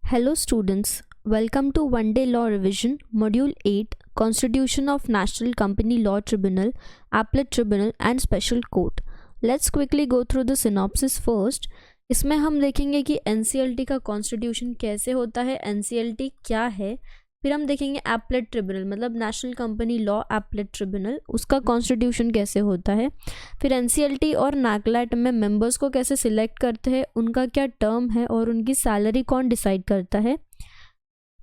Hello students, welcome to One Day Law Revision, Module 8, Constitution of National Company Law Tribunal, Appellate Tribunal and Special Court. Let's quickly go through the synopsis first. इसमें हम देखेंगे कि NCLT का constitution कैसे होता है, NCLT क्या है, फिर हम देखेंगे एपलेट ट्रिब्यूनल मतलब national company law appellate tribunal, उसका कॉन्स्टिट्यूशन कैसे होता है, फिर NCLT और NACLAT में मेंबर्स को कैसे सिलेक्ट करते हैं, उनका क्या टर्म है और उनकी सैलरी कौन डिसाइड करता है,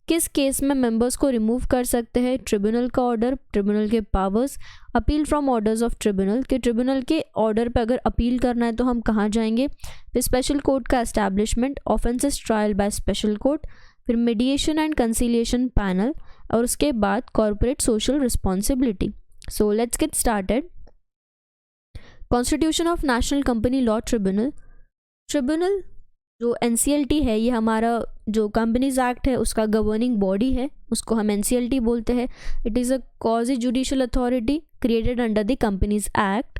किस केस में मेंबर्स को रिमूव कर सकते हैं, ट्रिब्यूनल का ऑर्डर, ट्रिब्यूनल के powers, appeal from orders of tribunal कि ट्रिब्यूनल के ऑर्डर पे अगर अपील करना है तो हम कहाँ जाएंगे, फिर स्पेशल कोर्ट का establishment, offences trial by special court, फिर मीडिएशन एंड कंसीलिएशन पैनल और उसके बाद corporate social responsibility. So let's get started. Constitution of national company law tribunal. Tribunal जो NCLT है ये हमारा जो कंपनीज एक्ट है उसका गवर्निंग बॉडी है, उसको हम NCLT बोलते हैं. It is a quasi judicial authority created under the companies act.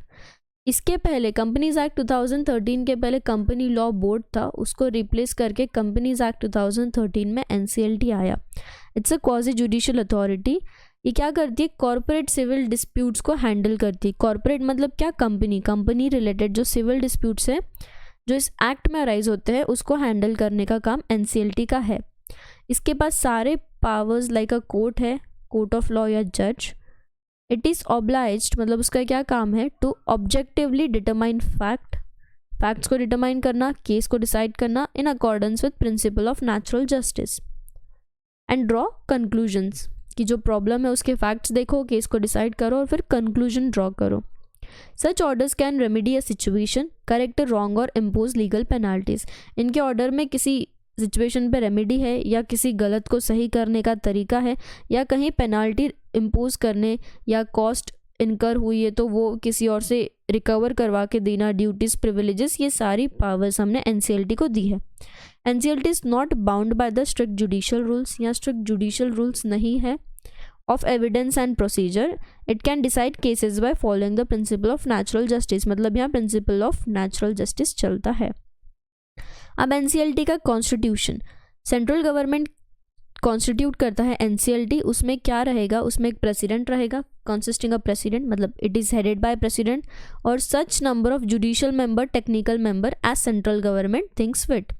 इसके पहले कंपनीज एक्ट 2013 के पहले कंपनी लॉ बोर्ड था, उसको रिप्लेस करके कंपनीज एक्ट 2013 में NCLT आया. It's a quasi judicial authority. ये क्या करती है, कॉर्पोरेट सिविल डिस्प्यूट्स को हैंडल करती है. कॉर्पोरेट मतलब क्या, कंपनी रिलेटेड जो सिविल डिस्प्यूट्स है जो इस एक्ट में अराइज होते हैं उसको हैंडल करने का काम NCLT का है. इसके पास सारे पावर्स लाइक अ कोर्ट है, कोर्ट ऑफ लॉ या जज. इट इज़ ऑब्लाइज्ड मतलब उसका क्या काम है, टू ऑब्जेक्टिवली डिटरमाइन फैक्ट्स को डिटरमाइन करना, केस को डिसाइड करना in accordance with principle of natural justice and draw conclusions कि जो प्रॉब्लम है उसके फैक्ट्स देखो, केस को डिसाइड करो और फिर कंक्लूजन ड्रॉ करो. Such orders can remedy a situation, correct a wrong और impose legal penalties. इनके ऑर्डर में किसी सिचुएशन पे रेमेडी है या किसी गलत को सही करने का तरीका है या कहीं पेनाल्टी इम्पोज करने या कॉस्ट इनकर हुई है तो वो किसी और से रिकवर करवा के देना, ड्यूटीज़ प्रिविलेजेस, ये सारी पावर्स हमने NCLT को दी है. NCLT is not bound by the strict judicial rules, या स्ट्रिक्ट जुडिशियल रूल्स नहीं है of evidence and procedure. It can decide cases by following the principle of natural justice. मतलब यहाँ principle of natural justice चलता है. अब NCLT का constitution, central government constitute करता है NCLT. उसमें क्या रहेगा, उसमें एक प्रेसिडेंट रहेगा कंसिस्टिंग ऑफ प्रेसिडेंट मतलब it is headed by president और such number of judicial member, technical member as central government thinks fit.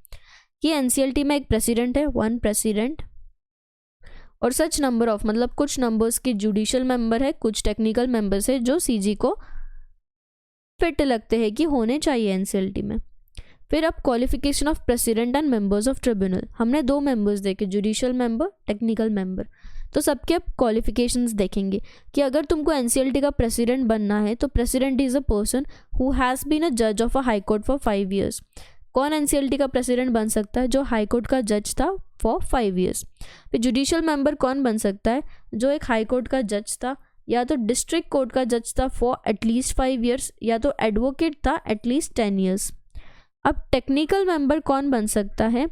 कि NCLT में एक प्रेसिडेंट है, वन प्रेसिडेंट, और सच नंबर ऑफ मतलब कुछ नंबर्स के जुडिशियल मेंबर है, कुछ टेक्निकल मेंबर्स है जो CG को फिट लगते हैं कि होने चाहिए NCLT में. फिर अब qualification of president and members of tribunal. हमने दो मेंबर्स देखे, जुडिशियल मेंबर, टेक्निकल मेंबर. तो सबके अब क्वालिफिकेशंस देखेंगे कि अगर तुमको NCLT का प्रेसिडेंट बनना है तो president is a person who has been a जज of a high court for 5 years. कौन NCLT का प्रेसिडेंट बन सकता है, जो हाई कोर्ट का जज था फॉर 5 years. फिर जुडिशियल मेंबर कौन बन सकता है, जो एक हाई कोर्ट का जज था या तो डिस्ट्रिक्ट कोर्ट का जज था फॉर एटलीस्ट 5 years या तो एडवोकेट था एटलीस्ट 10 years. अब टेक्निकल मेंबर कौन बन सकता है,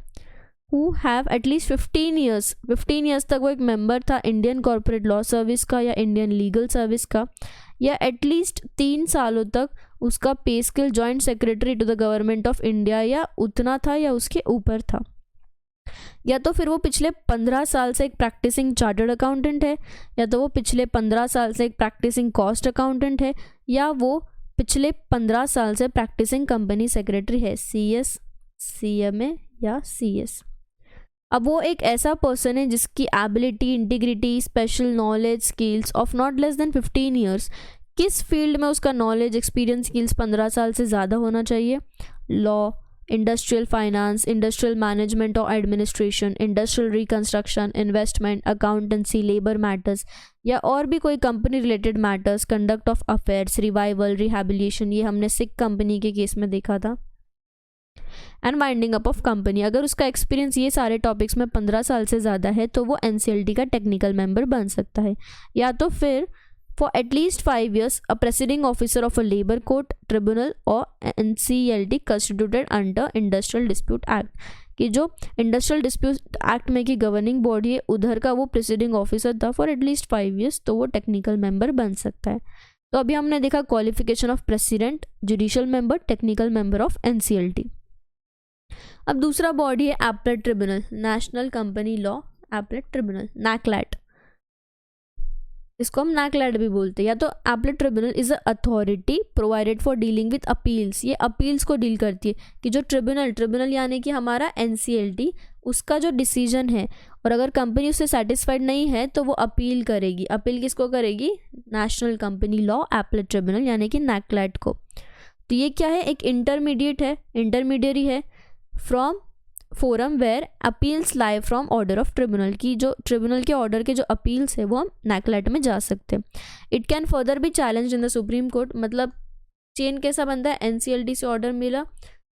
who have at least 15 years. 15 years तक वो एक मेंबर था इंडियन कॉर्पोरेट लॉ सर्विस का या इंडियन लीगल सर्विस का, या एटलीस्ट 3 सालों तक उसका pay scale joint secretary to the government of India या उतना था या उसके ऊपर था, या तो फिर वो पिछले 15 साल से एक प्रैक्टिसिंग चार्टर्ड अकाउंटेंट है, या तो वो पिछले 15 साल से एक प्रैक्टिसिंग कॉस्ट अकाउंटेंट है, या वो पिछले 15 साल से प्रैक्टिसिंग कंपनी सेक्रेटरी है, CS, CMA या CS. अब वो एक ऐसा पर्सन है जिसकी ability, integrity, special knowledge, skills of not less than 15 years. किस फील्ड में उसका नॉलेज, एक्सपीरियंस, स्किल्स 15 साल से ज़्यादा होना चाहिए, law, industrial finance, industrial management और administration, industrial reconstruction, investment, accountancy, labour matters या और भी कोई company related matters, conduct of affairs, revival, rehabilitation, ये हमने सिक कंपनी के केस में देखा था, and winding up of company. अगर उसका एक्सपीरियंस ये सारे टॉपिक्स में 15 साल से ज़्यादा है तो वो NCLT का टेक्निकल मेंबर बन सकता है. या तो फिर for at least 5 years a presiding officer of a labor court, tribunal or NCLT constituted under Industrial Dispute Act. कि जो इंडस्ट्रियल डिस्प्यूट एक्ट में की गवर्निंग बॉडी है उधर का वो प्रेसिडिंग ऑफिसर था फॉर एटलीस्ट 5 years तो वो टेक्निकल मेंबर बन सकता है. तो अभी हमने देखा qualification of president, judicial member, technical member of NCLT. अब दूसरा बॉडी है appellate tribunal, national company law appellate tribunal, NCLAT, इसको हम नैकलैट भी बोलते हैं। या तो appellate tribunal is a authority provided for dealing with appeals, ये अपील्स को डील करती है कि जो ट्रिब्यूनल यानी कि हमारा एनसीएलटी, उसका जो डिसीजन है और अगर कंपनी उससे सेटिस्फाइड नहीं है तो वो अपील करेगी। अपील किसको करेगी? National company law appellate tribunal यानी कि नैकलैट को। तो ये क्या है? एक इंटरमीडिएट है, इंटरमीडियरी है from forum where appeals lie from order of tribunal, की जो ट्रिब्यूनल के ऑर्डर के जो अपील्स है वो हम नैकलैट में जा सकते हैं। It can further be challenge in the supreme court, मतलब चेन कैसा बनता है? एनसीएलटी से ऑर्डर मिला,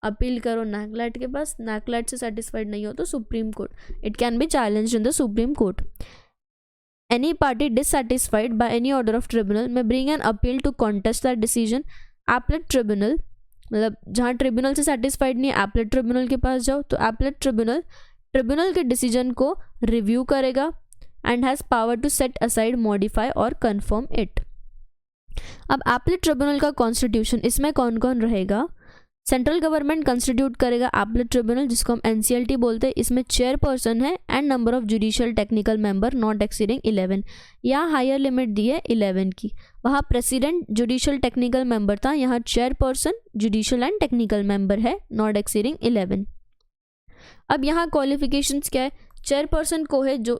अपील करो नैकलैट के पास, नैकलैट से सेटिस्फाइड नहीं हो तो supreme court, it can be challenge in the supreme court. Any party dissatisfied by any order of tribunal may bring an appeal to contest that decision. Appellate tribunal मतलब जहाँ tribunal से satisfied नहीं है appellate tribunal के पास जाओ, तो appellate tribunal के डिसीजन को रिव्यू करेगा and has power to set aside, modify और कन्फर्म इट। अब एपलेट ट्रिब्यूनल का कॉन्स्टिट्यूशन, इसमें कौन कौन रहेगा? सेंट्रल गवर्नमेंट कंस्टिट्यूट करेगा एपलेट ट्रिब्यूनल, जिसको हम एनसीएलटी बोलते हैं। इसमें चेयरपर्सन है and number of judicial technical member not exceeding 11, यहाँ हायर लिमिट दी है 11 की। वहाँ प्रेसिडेंट जुडिशियल टेक्निकल मेंबर था, यहाँ chairperson judicial and technical member है नॉट एक्सीडिंग 11। अब यहाँ क्वालिफिकेशंस क्या है? चेयरपर्सन को है जो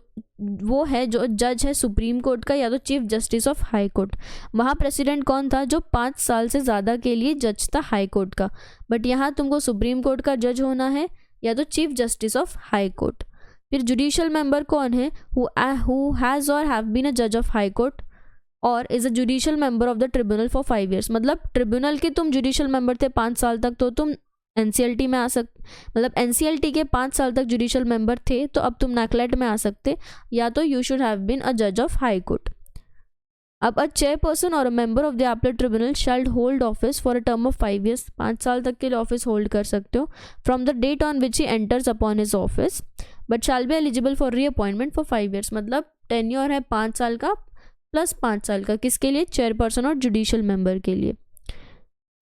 वो है जो जज है सुप्रीम कोर्ट का या तो chief justice of high court. वहाँ प्रेसिडेंट कौन था? जो 5 साल से ज़्यादा के लिए जज था हाई कोर्ट का, बट यहाँ तुमको सुप्रीम कोर्ट का जज होना है या तो chief justice of high court. फिर जुडिशियल मेंबर कौन है? हु हैज़ और हैव बीन अ जज ऑफ हाई कोर्ट और is a judicial member of the tribunal for 5 years, मतलब ट्रिब्यूनल के तुम जुडिशियल मेंबर थे 5 साल तक तो तुम एनसीएलटी में आ सकते, मतलब एनसीएलटी के 5 साल तक जुडिशियल मेंबर थे तो अब तुम नैकलैट में आ सकते, या तो you should have been a जज ऑफ हाई कोर्ट। अब अ चेयरपर्सन और a member of the appellate tribunal shall hold office for a term of 5 years, 5 साल तक के लिए ऑफिस होल्ड कर सकते हो from the date on which he enters upon his office, but shall be eligible for reappointment for 5 years, मतलब tenure है 5 साल का प्लस 5 साल का, किसके लिए? चेयरपर्सन और जुडिशियल मेंबर के लिए।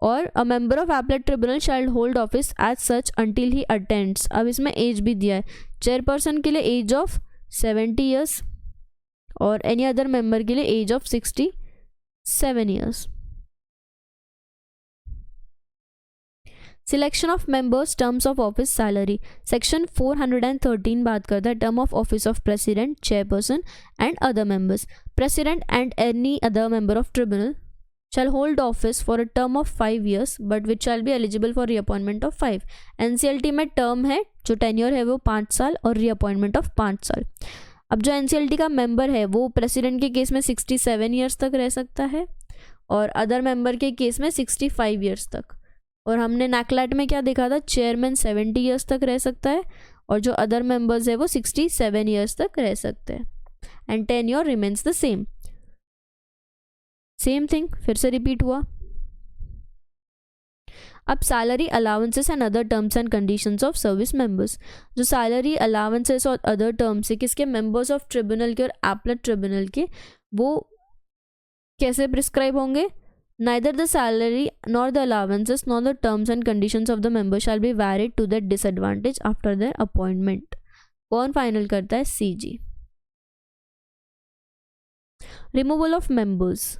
और a member of appellate tribunal shall hold office as such until he attends, अब इसमें एज भी दिया है, चेयरपर्सन के लिए एज ऑफ 70 years और एनी अदर मेंबर के लिए age of 67 years। Selection of members, terms of office, salary. Section 413 बात करता है term of office of president, chairperson and other members. President and any other member of tribunal shall hold office for a term of 5 years but which shall be eligible for reappointment of 5। NCLT में term है जो tenure है वो 5 साल और reappointment of 5 साल। अब जो NCLT का मेंबर है वो प्रेसिडेंट के केस में 67 years तक रह सकता है और अदर मेंबर के केस में 65 years तक। और हमने नैकलैट में क्या देखा था? चेयरमैन 70 years तक रह सकता है और जो अदर मेंबर्स है वो 67 years तक रह सकते हैं and tenure remains the same. Same thing फिर से रिपीट हुआ। अब salary allowances and other terms and conditions of service members, जो सैलरी अलाउंसेस और अदर टर्म्स है किसके? मेंबर्स ऑफ ट्रिब्यूनल के और एपलेट ट्रिब्यूनल के, वो कैसे प्रिस्क्राइब होंगे? Neither the salary nor the allowances nor the terms and conditions of the member shall be varied to their disadvantage after their appointment. कौन final करता है? CG. Removal of members,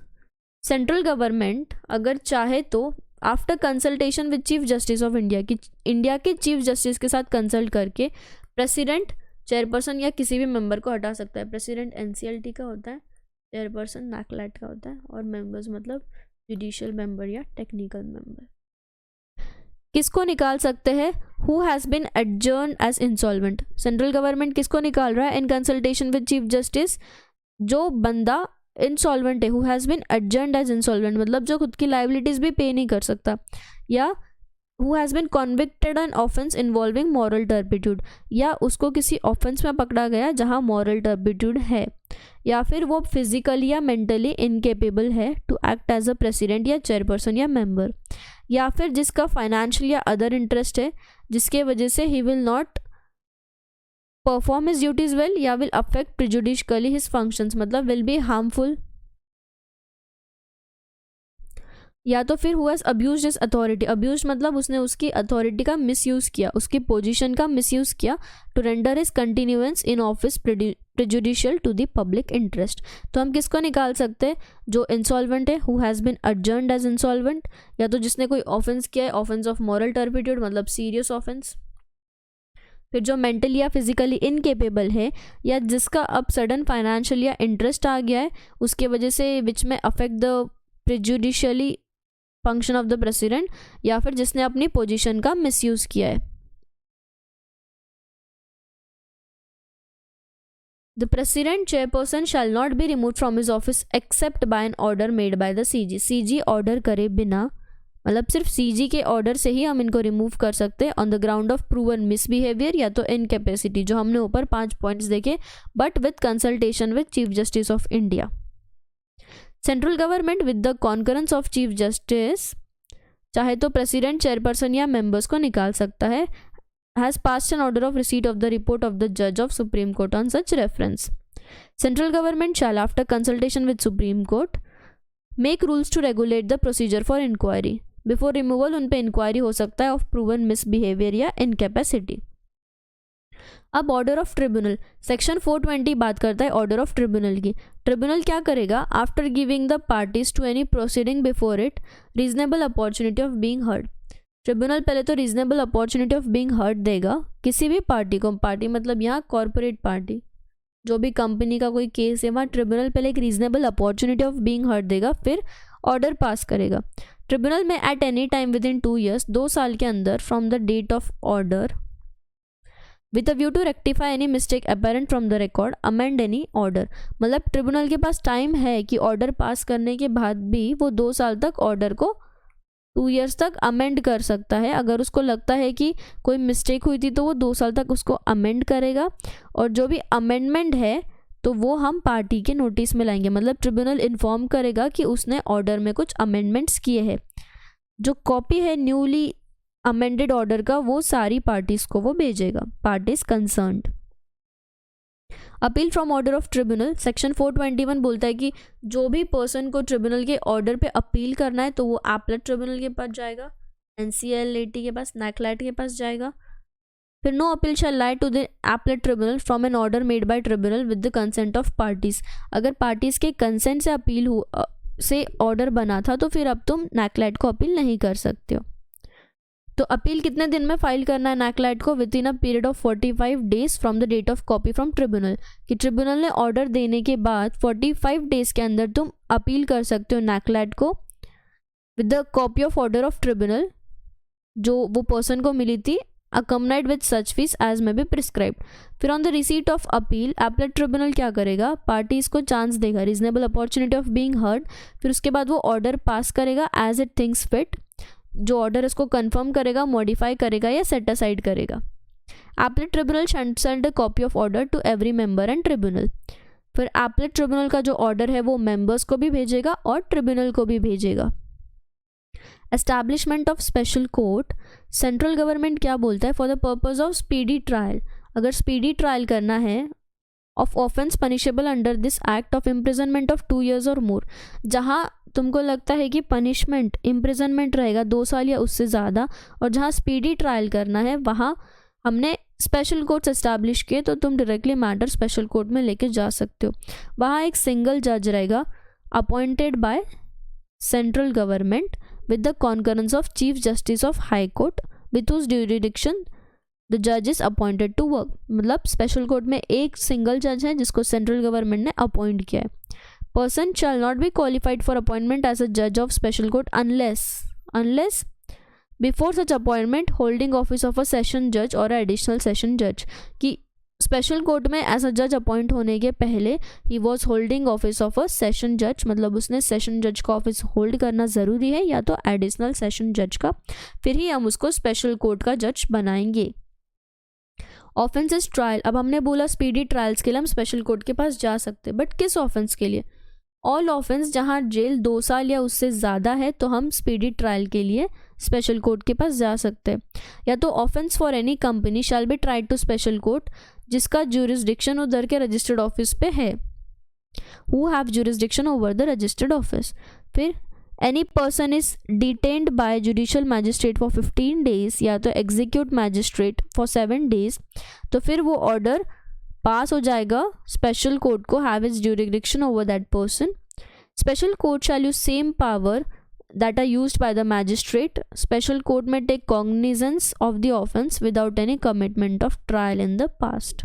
central government अगर चाहे तो after consultation with chief justice of India, की India के chief justice के साथ कंसल्ट करके प्रेसिडेंट, चेयरपर्सन या किसी भी मेंबर को हटा सकता है। प्रेसिडेंट एनसीएलटी का होता है, चेयरपर्सन नैकलैट का होता है और मेंबर्स मतलब जुडिशियल मेंबर या टेक्निकल मेंबर। किसको निकाल सकते हैं? Who has been adjourned as insolvent, central government किसको निकाल रहा है? In consultation with chief justice जो बंदा इंसॉल्वेंट है, who has been adjourned as insolvent मतलब जो खुद की लाइबिलिटीज भी पे नहीं कर सकता, या who has bin convicted an offence involving moral turpitude, या उसको किसी ऑफेंस में पकड़ा गया जहां मॉरल टर्पिट्यूड है, या फिर वो फिजिकली या मेंटली इनकेपेबल है to act as a president या चेयरपर्सन या मेंबर, या फिर जिसका फाइनेंशियल या अदर इंटरेस्ट है जिसके वजह से he will not perform his duties well या विल अफेक्ट प्रिजुडिशियली हिज फंक्शंस, मतलब विल बी हार्मफुल या तो फिर who has abused his authority, abuse मतलब उसने उसकी अथॉरिटी का मिसयूज़ किया, उसकी पोजीशन का मिसयूज़ किया, to render his continuance in office prejudicial to the public interest. तो हम किसको निकाल सकते हैं, जो इंसॉल्वेंट है, who has been adjourned as insolvent, या तो जिसने कोई ऑफेंस किया है, ऑफेंस ऑफ मॉरल टर्पिट्यूड मतलब सीरियस ऑफेंस। फिर जो मेंटली या फिजिकली इनकेपेबल है, या जिसका अब सडन फाइनेंशियल या इंटरेस्ट आ गया है उसके वजह से which may affect the prejudicially function of the president, या फिर जिसने अपनी पोजीशन का मिसयूज किया है। The president chairperson shall not be removed from his office except by an order made by the CG, CG order करे बिना, मतलब सिर्फ सीजी के ऑर्डर से ही हम इनको रिमूव कर सकते हैं on the ground of proven misbehaviour या तो इनकेपेसिटी, जो हमने ऊपर 5 पॉइंट्स देखे, but with consultation with chief justice of India. Central government with the concurrence of chief justice चाहे तो प्रेसिडेंट, चेयरपर्सन या मेंबर्स को निकाल सकता है, has passed an order of receipt of the report of the जज of supreme court on such reference. Central government shall after consultation with supreme court make rules to regulate the procedure for inquiry, before removal उन पे inquiry हो सकता है of proven misbehaviour या incapacity. अब order of tribunal, section 420 बात करता है ऑर्डर ऑफ ट्रिब्यूनल की। ट्रिब्यूनल क्या करेगा, after giving the parties to any proceeding before it reasonable opportunity of being heard. Tribunal पहले तो reasonable opportunity of being heard देगा किसी भी पार्टी को, पार्टी मतलब यहाँ कॉर्पोरेट पार्टी, जो भी कंपनी का कोई केस है वहाँ ट्रिब्यूनल पहले एक reasonable opportunity of being heard देगा, फिर ऑर्डर पास करेगा। ट्रिब्यूनल में at any time within 2 years, 2 साल के अंदर from the date of order, with a view to rectify any mistake apparent from the record, amend any order. मतलब tribunal के पास टाइम है कि ऑर्डर पास करने के बाद भी वो 2 साल तक ऑर्डर को 2 years तक अमेंड कर सकता है। अगर उसको लगता है कि कोई मिस्टेक हुई थी तो वो 2 साल तक उसको अमेंड करेगा, और जो भी अमेंडमेंट है तो वो हम पार्टी के नोटिस में लाएंगे। मतलब ट्रिब्यूनल इन्फॉर्म करेगा कि उसने ऑर्डर में कुछ अमेंडमेंट्स किए हैं। जो कॉपी है न्यूली अमेंडेड ऑर्डर का वो सारी पार्टीज को वो भेजेगा, parties concerned. Appeal from order of tribunal, section 421 बोलता है कि जो भी पर्सन को ट्रिब्यूनल के ऑर्डर पे अपील करना है तो वो एपलेट ट्रिब्यूनल के पास जाएगा, NCLAT के पास, NACLAT के पास जाएगा। फिर no appeal shall lie to the appellate tribunal from an order made by tribunal with the consent of parties. अगर पार्टीज के कंसेंट से अपील से ऑर्डर बना था तो फिर अब तुम NACLAT को अपील नहीं कर सकते हो। तो अपील कितने दिन में फाइल करना है NACLAT को, within a period of 45 days from the date of copy from tribunal, कि ट्रिब्यूनल ने ऑर्डर देने के बाद 45 days के अंदर तुम अपील कर सकते हो NACLAT को with the copy of order of tribunal जो वो पर्सन को मिली थी, accompanied with such fees as may be prescribed। फिर on the receipt of appeal appellate tribunal क्या करेगा, पार्टीज को चांस देगा, reasonable opportunity of being heard, फिर उसके बाद वो ऑर्डर पास करेगा एज इट थिंग्स फिट, जो ऑर्डर इसको कंफर्म करेगा, मॉडिफाई करेगा या सेट असाइड करेगा। Appellate tribunal send a copy of order to every member and tribunal. फिर एपलेट ट्रिब्यूनल का जो ऑर्डर है वो मेंबर्स को भी भेजेगा और ट्रिब्यूनल को भी भेजेगा। Establishment of special court, central government क्या बोलता है, for the purpose of speedy trial, अगर स्पीडी ट्रायल करना है of offence punishable under this act of imprisonment of 2 years और मोर, जहाँ तुमको लगता है कि पनिशमेंट इम्प्रिजनमेंट रहेगा 2 साल या उससे ज़्यादा, और जहाँ स्पीडी ट्रायल करना है वहाँ हमने स्पेशल कोर्ट्स एस्टैब्लिश किए, तो तुम डायरेक्टली मैटर स्पेशल कोर्ट में लेके जा सकते हो। वहाँ एक सिंगल जज रहेगा appointed by central government with the concurrence of Chief Justice of High Court with whose jurisdiction the judge is appointed to work। मतलब स्पेशल कोर्ट में एक सिंगल जज है जिसको सेंट्रल गवर्नमेंट ने अपॉइंट किया है। Person shall not B qualified for appointment as a जज of special court unless before such appointment holding office of a session जज और एडिशनल सेशन जज, कि स्पेशल कोर्ट में एज अ जज अपॉइंट होने के पहले he was holding office of a session जज, मतलब उसने सेशन जज का ऑफिस होल्ड करना ज़रूरी है या तो एडिशनल सेशन जज का, फिर ही हम उसको स्पेशल कोर्ट का जज बनाएंगे। ऑफेंसेस ट्रायल, अब हमने बोला स्पीडी ट्रायल्स के लिए हम स्पेशल कोर्ट के पास जा सकते हैं, बट किस ऑफेंस के लिए, ऑल ऑफेंस जहाँ जेल 2 साल या उससे ज़्यादा है तो हम स्पीडी ट्रायल के लिए स्पेशल कोर्ट के पास जा सकते हैं। या तो offence for any company shall be tried to special court, जिसका ज्यूरिसडिक्शन उधर के रजिस्टर्ड ऑफिस पे है, who have jurisdiction over the registered office. फिर any person is detained by judicial magistrate for 15 days या तो एग्जीक्यूट मैजिस्ट्रेट फॉर 7 days, तो फिर वो ऑर्डर पास हो जाएगा स्पेशल कोर्ट को have it's jurisdiction over that person. Special court shall use same power that are used by the magistrate. Special court may take cognizance of the offence without any commitment of trial in the past.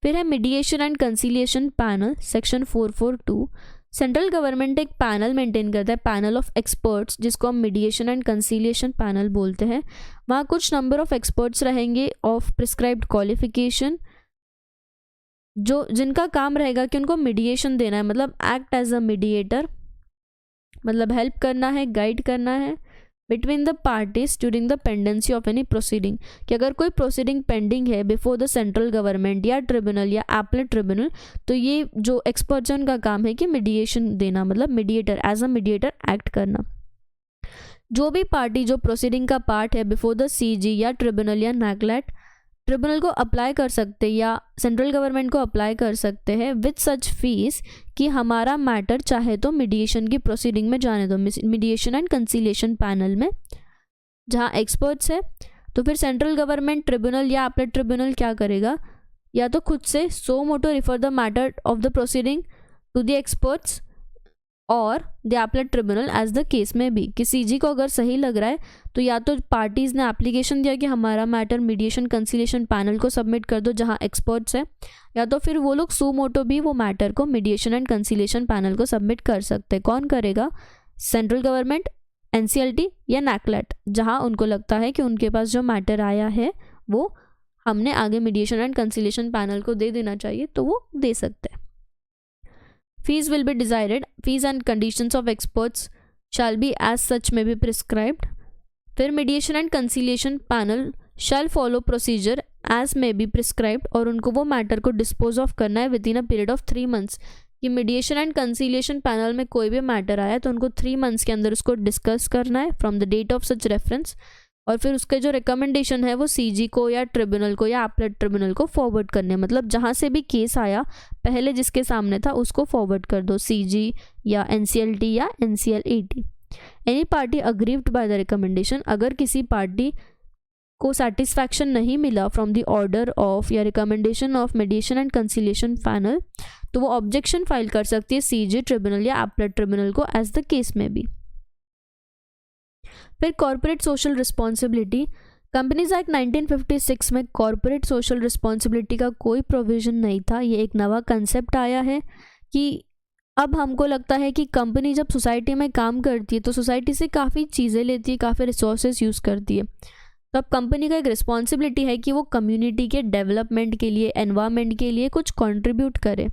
फिर है mediation and conciliation panel, section 442. Central government एक panel maintain करता है, panel of experts, जिसको हम mediation and conciliation panel बोलते हैं. वहाँ कुछ नंबर ऑफ एक्सपर्ट्स रहेंगे ऑफ प्रिस्क्राइब्ड क्वालिफिकेशन, जो जिनका काम रहेगा कि उनको मीडिएशन देना है, मतलब एक्ट एज अ मीडिएटर, मतलब हेल्प करना है, गाइड करना है between the parties during the pendency of any proceeding. कि अगर कोई प्रोसीडिंग पेंडिंग है बिफोर द सेंट्रल गवर्नमेंट या ट्रिब्यूनल या एपलेट ट्रिब्यूनल, तो ये जो एक्सपर्ट्स हैं उनका काम है कि मीडिएशन देना, मतलब mediator, as a mediator act करना. जो भी पार्टी जो प्रोसीडिंग का पार्ट है बिफोर द सीजी या ट्रिब्यूनल या नैकलेट, ट्रिब्यूनल को अप्लाई कर सकते या सेंट्रल गवर्नमेंट को अप्लाई कर सकते हैं विद सच फीस कि हमारा मैटर चाहे तो मीडिएशन की प्रोसीडिंग में जाने दो, मीडिएशन एंड कंसीलिएशन पैनल में जहां एक्सपर्ट्स है. तो फिर सेंट्रल गवर्नमेंट, ट्रिब्यूनल या एपलेट ट्रिब्यूनल क्या करेगा, या तो खुद से suo motu refer the matter of the proceeding to the experts और the appellate tribunal as the case में भी. कि सीजी को अगर सही लग रहा है तो या तो पार्टीज़ ने एप्लीकेशन दिया कि हमारा मैटर मीडिएशन कंसीलिएशन पैनल को सबमिट कर दो जहां एक्सपर्ट्स है, या तो फिर वो लोग सो मोटो भी वो मैटर को मीडिएशन एंड कंसीलिएशन पैनल को सबमिट कर सकते हैं. कौन करेगा, सेंट्रल गवर्नमेंट, एनसीएलटी या नैकलेट, जहां उनको लगता है कि उनके पास जो मैटर आया है वो हमने आगे मीडिएशन एंड कंसीलिएशन पैनल को दे देना चाहिए, तो वो दे सकते हैं. Fees will be decided. Fees and conditions of experts shall be as such may be prescribed. फिर mediation and conciliation panel shall follow procedure as may be prescribed, और उनको वो मैटर को dispose of करना है within a period of 3 months. कि mediation and conciliation panel में कोई भी मैटर आया तो उनको 3 months के अंदर उसको डिस्कस करना है from the date of such reference, और फिर उसके जो रिकमेंडेशन है वो सीजी को या ट्रिब्यूनल को या एपलेट ट्रिब्यूनल को फॉरवर्ड करने, मतलब जहाँ से भी केस आया पहले जिसके सामने था उसको फॉरवर्ड कर दो, सीजी या एनसीएलटी या NCLAT. Any party aggrieved by the recommendation, अगर किसी पार्टी को सेटिस्फैक्शन नहीं मिला फ्रॉम द ऑर्डर ऑफ या recommendation of mediation and conciliation panel, तो वो ऑब्जेक्शन फाइल कर सकती है सीजी, ट्रिब्यूनल या एपलेट ट्रिब्यूनल को एज द केस में भी. फिर corporate social responsibility. Companies act 1956 में कॉर्पोरेट सोशल रिस्पॉन्सिबिलिटी का कोई प्रोविज़न नहीं था. ये एक नवा कंसेप्ट आया है कि अब हमको लगता है कि कंपनी जब सोसाइटी में काम करती है तो सोसाइटी से काफ़ी चीज़ें लेती है, काफ़ी रिसोर्सेज यूज़ करती है, तो अब कंपनी का एक रिस्पॉन्सिबिलिटी है कि वो कम्युनिटी के डेवलपमेंट के लिए, एनवायरनमेंट के लिए कुछ कंट्रीब्यूट करे.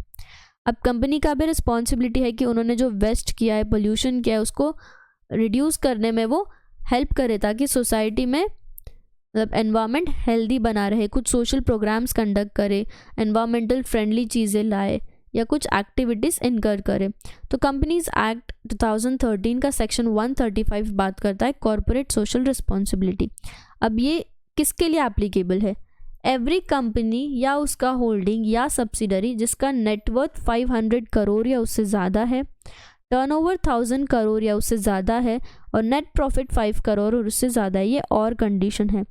अब कंपनी का भी रिस्पॉन्सिबिलिटी है कि उन्होंने जो वेस्ट किया है, पोल्यूशन किया है, उसको रिड्यूस करने में वो हेल्प करे ताकि सोसाइटी में मतलब एनवायरनमेंट हेल्दी बना रहे, कुछ सोशल प्रोग्राम्स कंडक्ट करे, एनवायरमेंटल फ्रेंडली चीज़ें लाए या कुछ एक्टिविटीज़ इनकर करे. तो कंपनीज एक्ट 2013 का सेक्शन 135 बात करता है कॉर्पोरेट सोशल रिस्पॉन्सिबिलिटी. अब ये किसके लिए एप्लीकेबल है, एवरी कंपनी या उसका होल्डिंग या सब्सिडरी जिसका नेटवर्थ 500 करोड़ या उससे ज़्यादा है, टर्नओवर 1000 करोड़ या उससे ज़्यादा है और नेट प्रॉफिट 5 करोड़ और उससे ज़्यादा है. ये और कंडीशन है,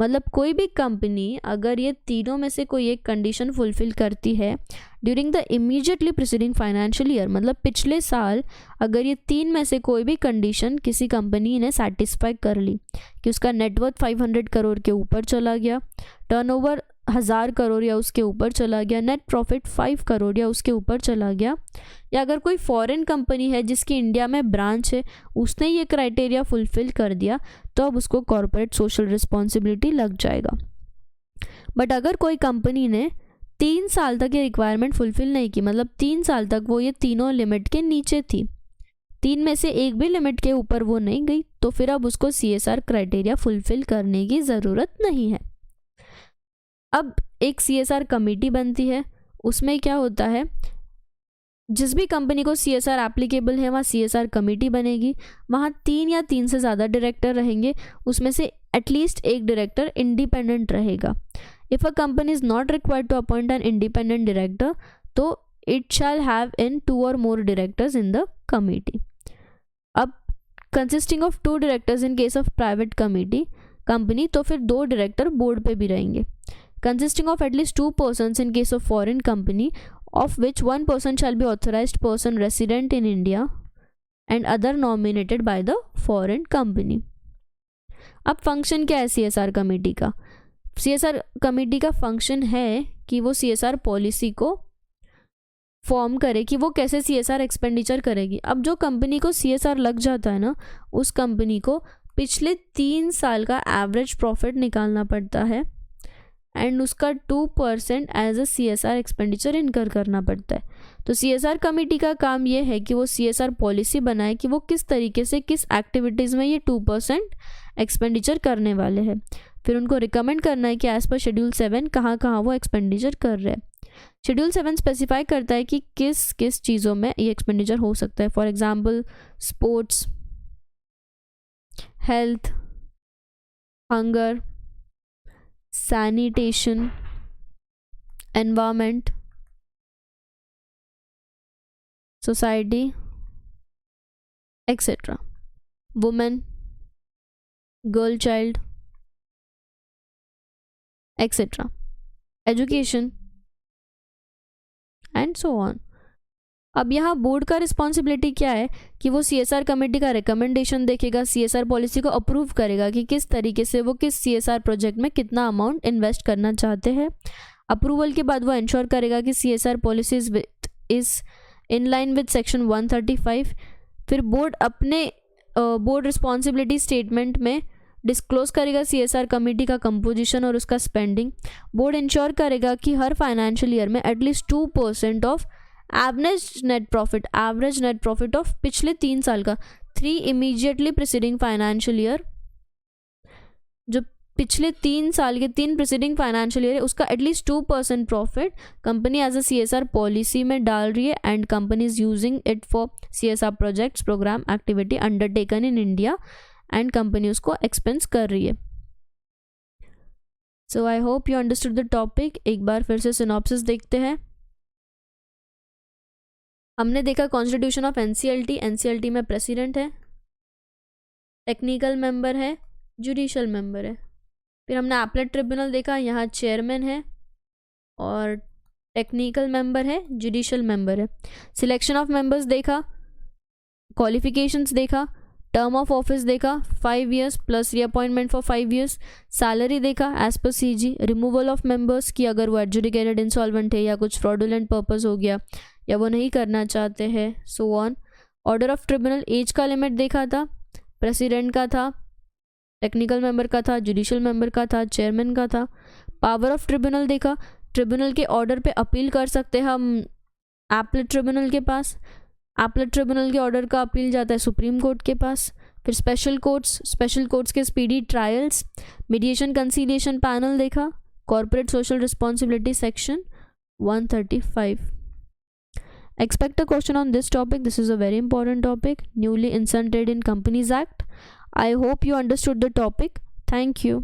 मतलब कोई भी कंपनी अगर ये तीनों में से कोई एक कंडीशन फुलफिल करती है during the immediately preceding financial year, मतलब पिछले साल अगर ये 3 में से कोई भी कंडीशन किसी कंपनी ने सेटिस्फाई कर ली कि उसका नेटवर्थ 500 करोड़ के ऊपर चला गया, टर्नओवर 1000 करोड़ या उसके ऊपर चला गया, नेट प्रॉफिट 5 करोड़ या उसके ऊपर चला गया, या अगर कोई फॉरेन कंपनी है जिसकी इंडिया में ब्रांच है उसने ये क्राइटेरिया फुलफिल कर दिया, तो अब उसको कॉर्पोरेट सोशल रिस्पॉन्सिबिलिटी लग जाएगा. बट अगर कोई कंपनी ने 3 साल तक ये रिक्वायरमेंट फुलफिल नहीं की, मतलब 3 साल तक वो ये तीनों लिमिट के नीचे थी, 3 में से एक भी लिमिट के ऊपर वो नहीं गई, तो फिर अब उसको CSR क्राइटेरिया फुलफिल करने की ज़रूरत नहीं है. अब एक CSR कमेटी बनती है, उसमें क्या होता है, जिस भी कंपनी को CSR एप्लीकेबल है वहाँ CSR कमेटी बनेगी, वहाँ 3 या 3 से ज़्यादा डायरेक्टर रहेंगे, उसमें से एटलीस्ट एक डायरेक्टर इंडिपेंडेंट रहेगा. If a company is not required to appoint an independent director, तो it shall have in 2 or more directors in the committee. Consisting of 2 directors in case of private company, तो फिर 2 director board पे भी रहेंगे. Consisting of at least 2 persons in case of foreign company, of which 1 person shall be authorised person resident in India and other nominated by the foreign company. अब function क्या है CSR committee का? CSR committee का function है कि वो CSR policy को form करे कि वो कैसे CSR एक्सपेंडिचर करेगी. अब जो कंपनी को CSR लग जाता है ना, उस कंपनी को पिछले 3 साल का एवरेज प्रॉफिट निकालना पड़ता है एंड उसका 2% एज अ CSR एक्सपेंडिचर इनकर करना पड़ता है. तो CSR कमेटी का काम ये है कि वो CSR पॉलिसी बनाए कि वो किस तरीके से किस एक्टिविटीज़ में ये 2% एक्सपेंडिचर करने वाले हैं. फिर उनको रिकमेंड करना है कि एज़ पर शेड्यूल 7 कहाँ कहाँ वो एक्सपेंडिचर कर रहे हैं. शेड्यूल 7 स्पेसिफाई करता है कि किस किस चीज़ों में ये एक्सपेंडिचर हो सकता है. For example sports, health, hunger, sanitation, environment, society etcetera, women, girl child etcetera, education and so on. अब यहाँ बोर्ड का रिस्पॉन्सिबिलिटी क्या है कि वो CSR कमेटी का रिकमेंडेशन देखेगा, CSR पॉलिसी को अप्रूव करेगा कि किस तरीके से वो किस CSR प्रोजेक्ट में कितना अमाउंट इन्वेस्ट करना चाहते हैं. अप्रूवल के बाद वो इंश्योर करेगा कि CSR policy is in line with section 135. फिर बोर्ड अपने बोर्ड रिस्पॉन्सिबिलिटी स्टेटमेंट में डिस्क्लोज करेगा CSR कमेटी का कंपोजिशन और उसका स्पेंडिंग. बोर्ड इंश्योर करेगा कि हर फाइनेंशियल ईयर में at least 2% of average net profit of पिछले 3 साल का 3 इमीडिएटली प्रिसीडिंग फाइनेंशियल ईयर, जो पिछले 3 साल के 3 प्रिसीडिंग फाइनेंशियल ईयर है, उसका at least 2% profit company as a CSR policy में डाल रही है and company is using it for CSR projects, programme, activity undertaken in India and company उसको एक्सपेंस कर रही है. So I hope you understood the topic. एक बार फिर से सिनॉप्सिस देखते हैं. हमने देखा कॉन्स्टिट्यूशन ऑफ NCLT में प्रेसिडेंट है, टेक्निकल मेंबर है, जुडिशियल मेंबर है. फिर हमने एपलेट ट्रिब्यूनल देखा, यहाँ चेयरमैन है और टेक्निकल मेंबर है, जुडिशियल मेंबर है. सिलेक्शन ऑफ मेंबर्स देखा, क्वालिफिकेशंस देखा, टर्म ऑफ ऑफिस देखा 5 years plus reappointment for 5 years. Salary देखा as per CG. Removal of members की अगर वो एडजुडिकेटेड इंसॉल्वेंट है या कुछ फ्रॉडुलेंट पर्पस हो गया या वो नहीं करना चाहते हैं, so on. Order of tribunal, age का लिमिट देखा था, प्रेसिडेंट का था, टेक्निकल मेंबर का था, जुडिशियल मेंबर का था, चेयरमैन का था. पावर ऑफ ट्रिब्यूनल देखा, ट्रिब्यूनल के ऑर्डर पे अपील कर सकते हैं हम एपलेट ट्रिब्यूनल के पास. एपलेट ट्रिब्यूनल के ऑर्डर का अपील जाता है सुप्रीम कोर्ट के पास. फिर स्पेशल कोर्ट्स के speedy trials, mediation conciliation panel देखा, corporate social responsibility section 135. Expect a question on this topic. This is a very important topic, newly inserted in Companies Act. I hope you understood the topic. Thank you.